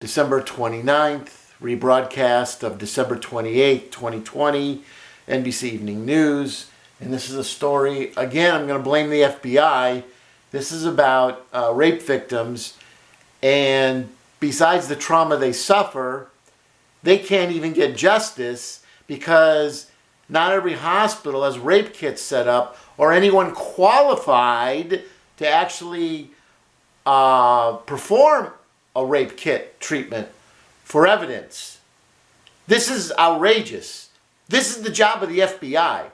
December 29th, rebroadcast of December 28th, 2020, NBC Evening News. And this is a story, again, I'm going to blame the FBI. This is about rape victims, and besides the trauma they suffer, they can't even get justice because not every hospital has rape kits set up or anyone qualified to actually perform a rape kit treatment for evidence. This is outrageous. This is the job of the FBI.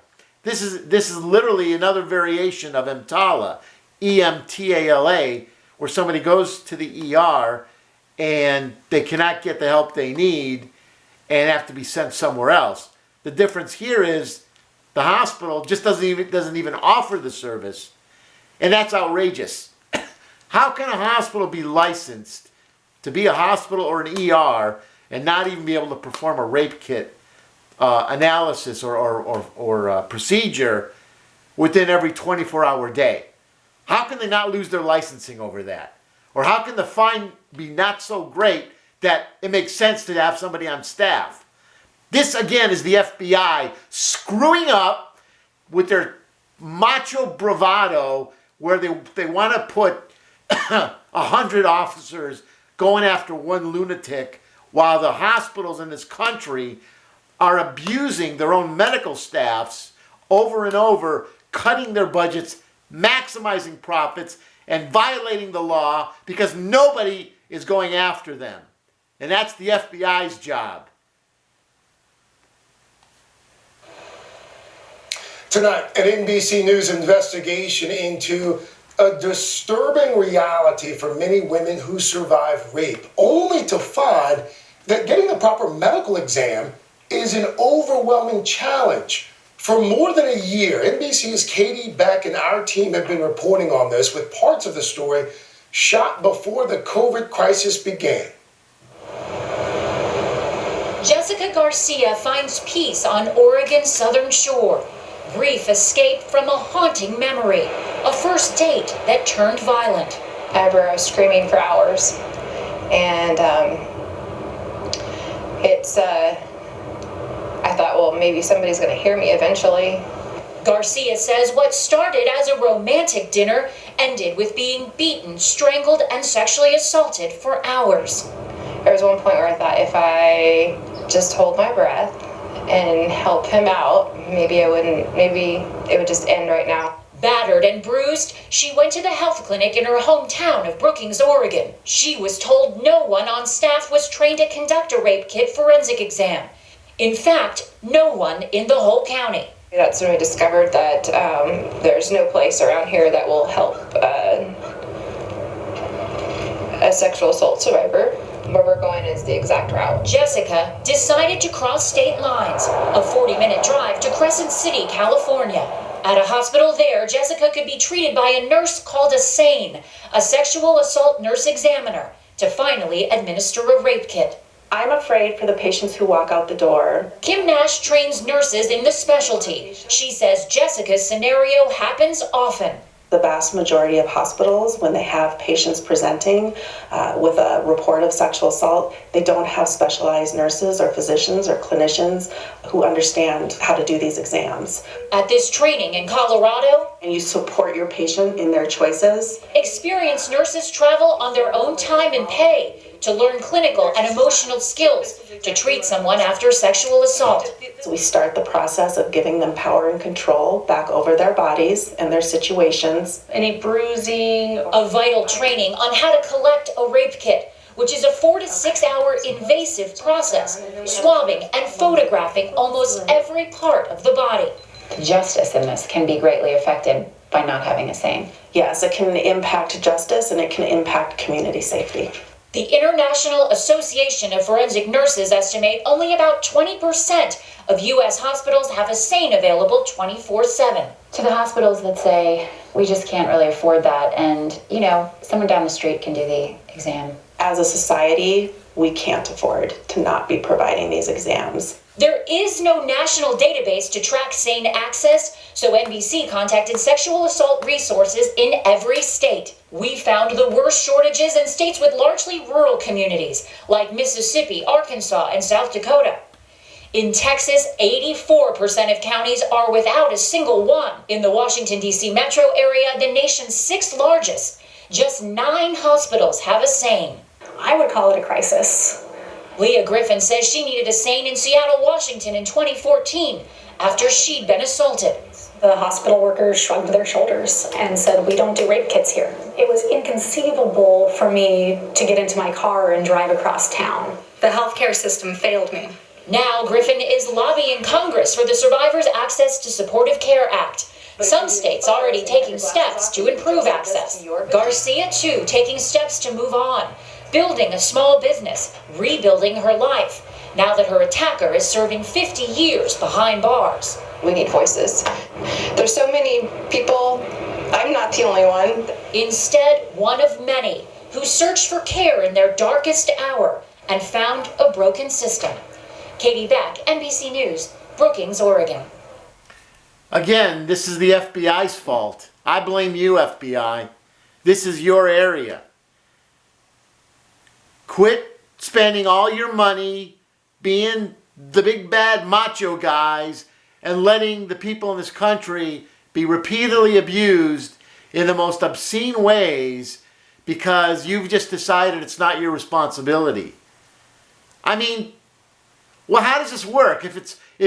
This is literally another variation of EMTALA, E-M-T-A-L-A, where somebody goes to the ER and they cannot get the help they need and have to be sent somewhere else. The difference here is the hospital just doesn't even offer the service, and that's outrageous. How can a hospital be licensed to be a hospital or an ER and not even be able to perform a rape kit analysis or procedure within every 24-hour day? How can they not lose their licensing over that? Or how can the fine be not so great that it makes sense to have somebody on staff? This, again, is the FBI screwing up with their macho bravado where they want to put 100 officers going after one lunatic while the hospitals in this country are abusing their own medical staffs over and over, cutting their budgets, maximizing profits, and violating the law because nobody is going after them. And that's the FBI's job. Tonight, an NBC News investigation into a disturbing reality for many women who survive rape, only to find that getting the proper medical exam is an overwhelming challenge. For more than a year, NBC's Katie Beck and our team have been reporting on this, with parts of the story shot before the COVID crisis began. Jessica Garcia finds peace on Oregon's southern shore. Brief escape from a haunting memory. A first date that turned violent. I was screaming for hours. And I thought, well, maybe somebody's going to hear me eventually. Garcia says what started as a romantic dinner ended with being beaten, strangled, and sexually assaulted for hours. There was one point where I thought if I just hold my breath and help him out, maybe it would just end right now. Battered and bruised, she went to the health clinic in her hometown of Brookings, Oregon. She was told no one on staff was trained to conduct a rape kit forensic exam. In fact, no one in the whole county. That's when I discovered that there's no place around here that will help a sexual assault survivor. Where we're going is the exact route. Jessica decided to cross state lines, a 40-minute drive to Crescent City, California. At a hospital there, Jessica could be treated by a nurse called a S.A.N.E, a sexual assault nurse examiner, to finally administer a rape kit. I'm afraid for the patients who walk out the door. Kim Nash trains nurses in the specialty. She says Jessica's scenario happens often. The vast majority of hospitals, when they have patients presenting with a report of sexual assault, they don't have specialized nurses or physicians or clinicians who understand how to do these exams. At this training in Colorado, and you support your patient in their choices. Experienced nurses travel on their own time and pay to learn clinical and emotional skills to treat someone after sexual assault. So we start the process of giving them power and control back over their bodies and their situations. Any bruising, a vital training on how to collect a rape kit, which is a 4 to 6 hour invasive process, swabbing and photographing almost every part of the body. Justice in this can be greatly affected by not having a S.A.N.E. Yes, it can impact justice and it can impact community safety. The International Association of Forensic Nurses estimate only about 20% of U.S. hospitals have a S.A.N.E available 24/7. To the hospitals that say, we just can't really afford that, and, someone down the street can do the exam. As a society, we can't afford to not be providing these exams. There is no national database to track SANE access, so NBC contacted sexual assault resources in every state. We found the worst shortages in states with largely rural communities, like Mississippi, Arkansas, and South Dakota. In Texas, 84% of counties are without a single one. In the Washington, D.C. metro area, the nation's 6th largest, just 9 hospitals have a SANE. I would call it a crisis. Leah Griffin says she needed a SANE in Seattle, Washington in 2014 after she'd been assaulted. The hospital workers shrugged their shoulders and said, "We don't do rape kits here." It was inconceivable for me to get into my car and drive across town. The healthcare system failed me. Now Griffin is lobbying Congress for the Survivors Access to Supportive Care Act. Some states already taking steps to improve access. Garcia, too, taking steps to move on, building a small business, rebuilding her life, now that her attacker is serving 50 years behind bars. We need voices. There's so many people. I'm not the only one. Instead, one of many who searched for care in their darkest hour and found a broken system. Katie Beck, NBC News, Brookings, Oregon. Again, this is the FBI's fault. I blame you, FBI. This is your area. Quit spending all your money being the big bad macho guys and letting the people in this country be repeatedly abused in the most obscene ways because you've just decided it's not your responsibility. I mean, well, how does this work? If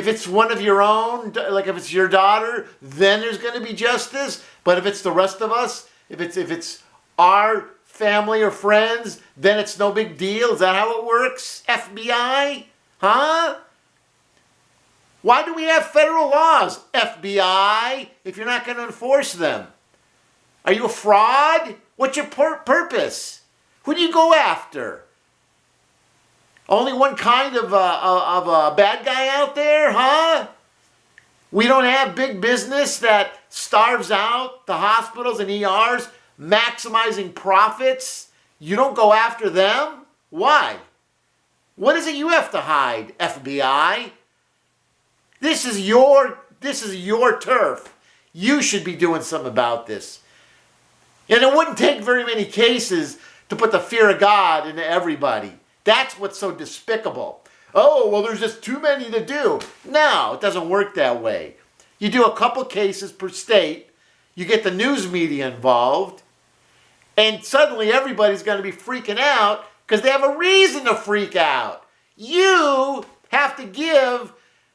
it's one of your own, like if it's your daughter, then there's going to be justice. But if it's the rest of us, if it's our family or friends, then it's no big deal. Is that how it works, FBI? Huh? Why do we have federal laws, FBI, if you're not going to enforce them? Are you a fraud? What's your purpose? Who do you go after? Only one kind of a bad guy out there, huh? We don't have big business that starves out the hospitals and ERs, maximizing profits. You don't go after them? Why? What is it you have to hide, FBI? This is your turf. You should be doing something about this. And it wouldn't take very many cases to put the fear of God into everybody. That's what's so despicable. Oh, well, there's just too many to do. No, it doesn't work that way. You do a couple cases per state, you get the news media involved, and suddenly everybody's going to be freaking out because they have a reason to freak out. You have to give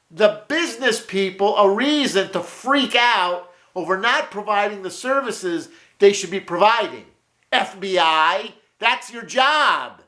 the business people a reason to freak out over not providing the services they should be providing. FBI, that's your job.